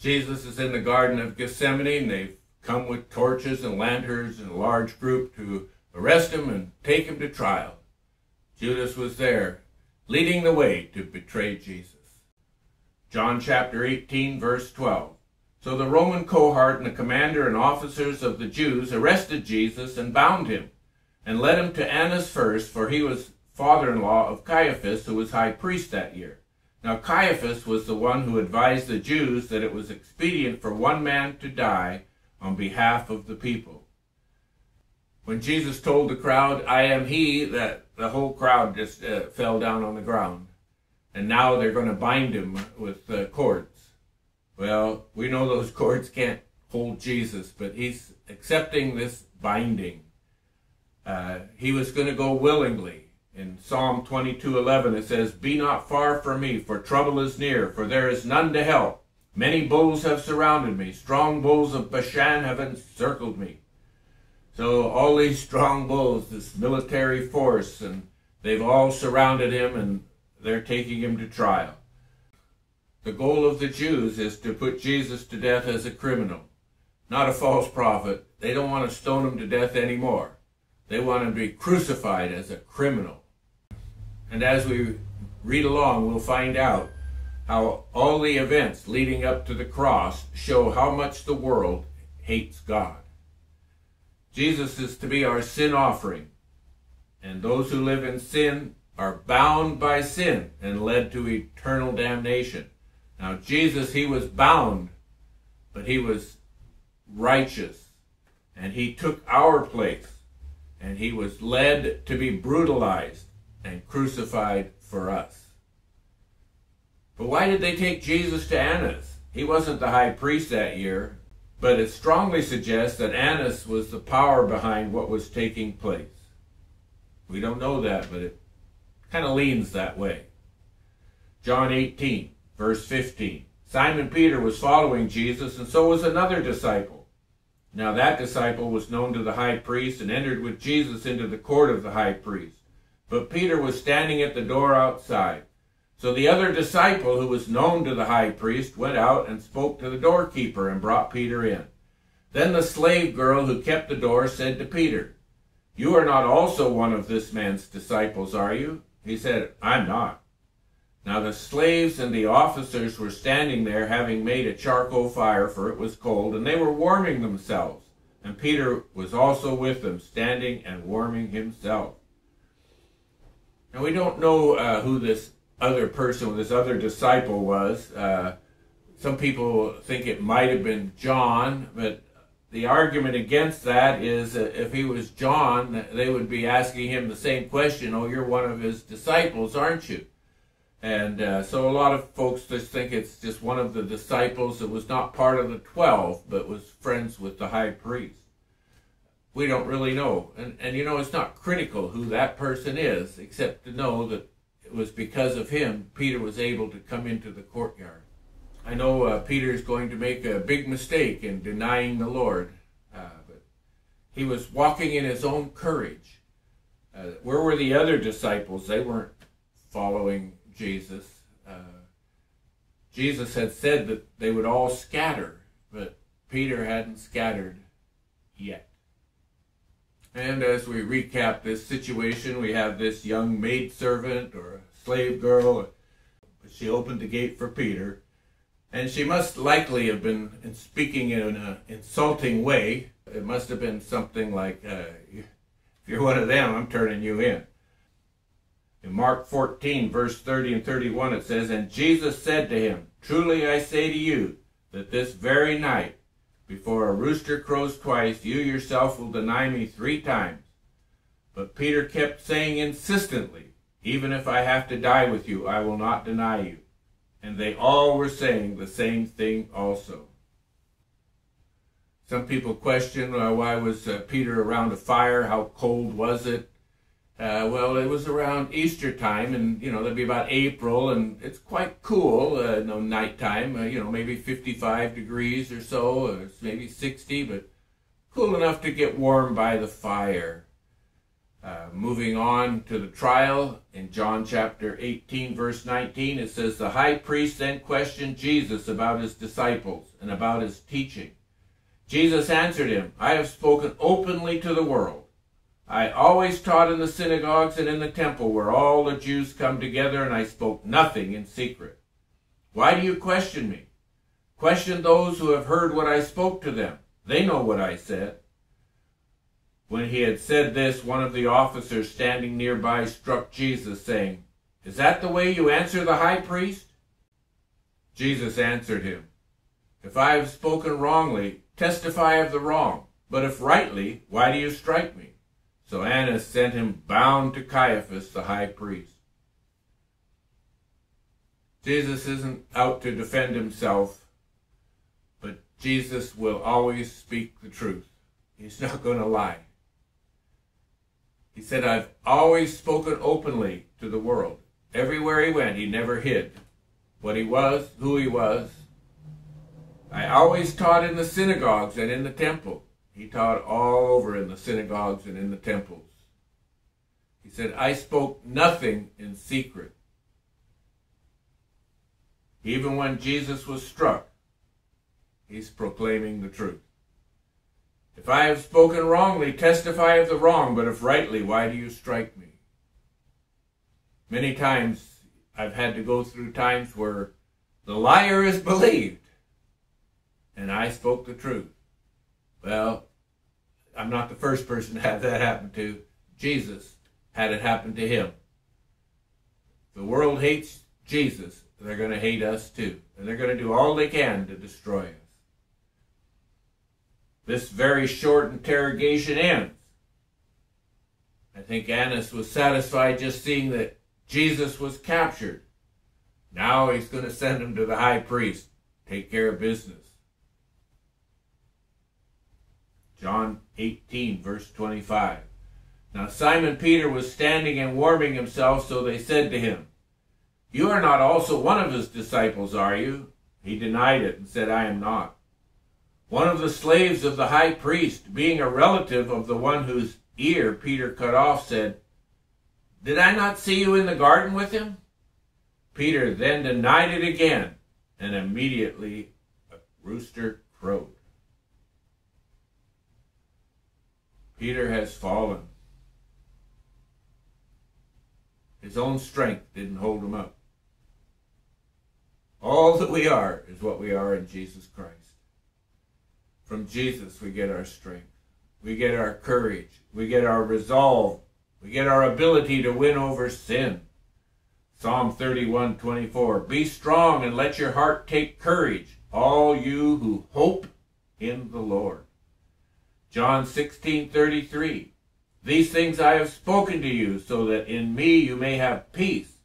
Jesus is in the Garden of Gethsemane, and they've come with torches and lanterns in a large group to arrest him and take him to trial. Judas was there, leading the way to betray Jesus. John chapter 18, verse 12. So the Roman cohort and the commander and officers of the Jews arrested Jesus and bound him, and led him to Annas first, for he was father-in-law of Caiaphas, who was high priest that year. Now Caiaphas was the one who advised the Jews that it was expedient for one man to die on behalf of the people. When Jesus told the crowd, "I am he," that the whole crowd just fell down on the ground. And now they're going to bind him with cords. Well, we know those cords can't hold Jesus, but he's accepting this binding. He was going to go willingly. In Psalm 22:11 it says, "Be not far from me, for trouble is near, for there is none to help. Many bulls have surrounded me. Strong bulls of Bashan have encircled me." So all these strong bulls, this military force, and they've all surrounded him, and they're taking him to trial. The goal of the Jews is to put Jesus to death as a criminal, not a false prophet. They don't want to stone him to death anymore. They want him to be crucified as a criminal. And as we read along, we'll find out how all the events leading up to the cross show how much the world hates God. Jesus is to be our sin offering, and those who live in sin are bound by sin and led to eternal damnation. Now Jesus, he was bound, but he was righteous, and he took our place, and he was led to be brutalized and crucified for us. But why did they take Jesus to Annas? He wasn't the high priest that year, but it strongly suggests that Annas was the power behind what was taking place. We don't know that, but it kind of leans that way. John 18, verse 15. Simon Peter was following Jesus, and so was another disciple. Now that disciple was known to the high priest and entered with Jesus into the court of the high priest. But Peter was standing at the door outside. So the other disciple, who was known to the high priest, went out and spoke to the doorkeeper and brought Peter in. Then the slave girl who kept the door said to Peter, "You are not also one of this man's disciples, are you?" He said, "I'm not." Now the slaves and the officers were standing there, having made a charcoal fire, for it was cold, and they were warming themselves. And Peter was also with them, standing and warming himself. Now we don't know who this other person, this other disciple was. Some people think it might have been John, but the argument against that is if he was John, they would be asking him the same question, "Oh, you're one of his disciples, aren't you?" And so a lot of folks just think it's just one of the disciples that was not part of the 12, but was friends with the high priest. We don't really know. And you know, it's not critical who that person is, except to know that it was because of him Peter was able to come into the courtyard. I know Peter's going to make a big mistake in denying the Lord, but he was walking in his own courage. Where were the other disciples? They weren't following Jesus. Jesus had said that they would all scatter, but Peter hadn't scattered yet. And as we recap this situation, we have this young maidservant or a slave girl. She opened the gate for Peter, and she must likely have been speaking in an insulting way. It must have been something like, "If you're one of them, I'm turning you in." In Mark 14, verse 30 and 31, it says, "And Jesus said to him, 'Truly I say to you, that this very night, before a rooster crows twice, you yourself will deny me 3 times. But Peter kept saying insistently, 'Even if I have to die with you, I will not deny you.' And they all were saying the same thing also." Some people question why was Peter around a fire? How cold was it? Well, it was around Easter time, and that'd be about April, and it's quite cool. Nighttime, maybe 55 degrees or so, or maybe 60, but cool enough to get warm by the fire. Moving on to the trial, in John chapter 18, verse 19, it says, "The high priest then questioned Jesus about his disciples and about his teaching. Jesus answered him, 'I have spoken openly to the world. I always taught in the synagogues and in the temple where all the Jews come together, and I spoke nothing in secret. Why do you question me? Question those who have heard what I spoke to them. They know what I said.' When he had said this, one of the officers standing nearby struck Jesus, saying, 'Is that the way you answer the high priest?' Jesus answered him, 'If I have spoken wrongly, testify of the wrong. But if rightly, why do you strike me?' So Annas sent him bound to Caiaphas, the high priest." Jesus isn't out to defend himself, but Jesus will always speak the truth. He's not going to lie. He said, "I've always spoken openly to the world." Everywhere he went, he never hid what he was, who he was. "I always taught in the synagogues and in the temple." He taught all over in the synagogues and in the temples. He said, "I spoke nothing in secret." Even when Jesus was struck, he's proclaiming the truth. "If I have spoken wrongly, testify of the wrong, but if rightly, why do you strike me?" Many times I've had to go through times where the liar is believed, and I spoke the truth. Well, I'm not the first person to have that happen to. Jesus had it happen to him. If the world hates Jesus, they're going to hate us too, and they're going to do all they can to destroy us. This very short interrogation ends. I think Annas was satisfied just seeing that Jesus was captured. Now he's going to send him to the high priest, take care of business. John 18, verse 25. "Now Simon Peter was standing and warming himself, so they said to him, 'You are not also one of his disciples, are you?' He denied it and said, 'I am not.' One of the slaves of the high priest, being a relative of the one whose ear Peter cut off, said, 'Did I not see you in the garden with him?' Peter then denied it again, and immediately a rooster crowed." Peter has fallen. His own strength didn't hold him up. All that we are is what we are in Jesus Christ. From Jesus we get our strength. We get our courage. We get our resolve. We get our ability to win over sin. Psalm 31:24. "Be strong and let your heart take courage, all you who hope in the Lord." John 16:33. "These things I have spoken to you, so that in me you may have peace.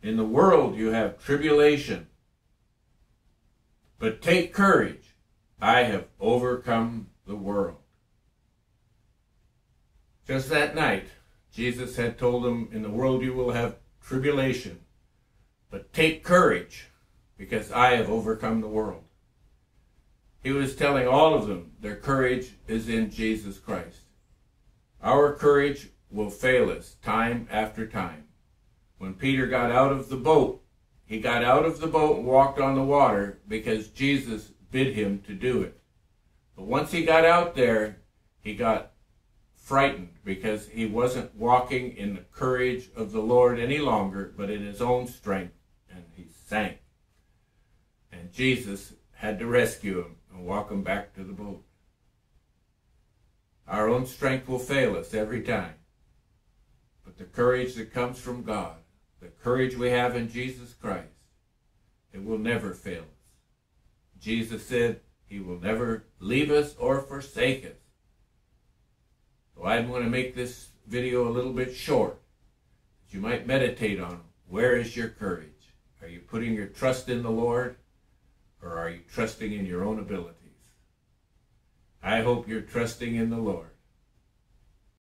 In the world you have tribulation. But take courage. I have overcome the world." Just that night, Jesus had told them, "In the world you will have tribulation, but take courage, because I have overcome the world." He was telling all of them their courage is in Jesus Christ. Our courage will fail us time after time. When Peter got out of the boat, he got out of the boat and walked on the water because Jesus bid him to do it. But once he got out there, he got frightened because he wasn't walking in the courage of the Lord any longer, but in his own strength, and he sank. And Jesus had to rescue him and walk him back to the boat. Our own strength will fail us every time, but the courage that comes from God, the courage we have in Jesus Christ, it will never fail us. Jesus said he will never leave us or forsake us. So I'm going to make this video a little bit short, that you might meditate on where is your courage. Are you putting your trust in the Lord, or are you trusting in your own abilities? I hope you're trusting in the Lord.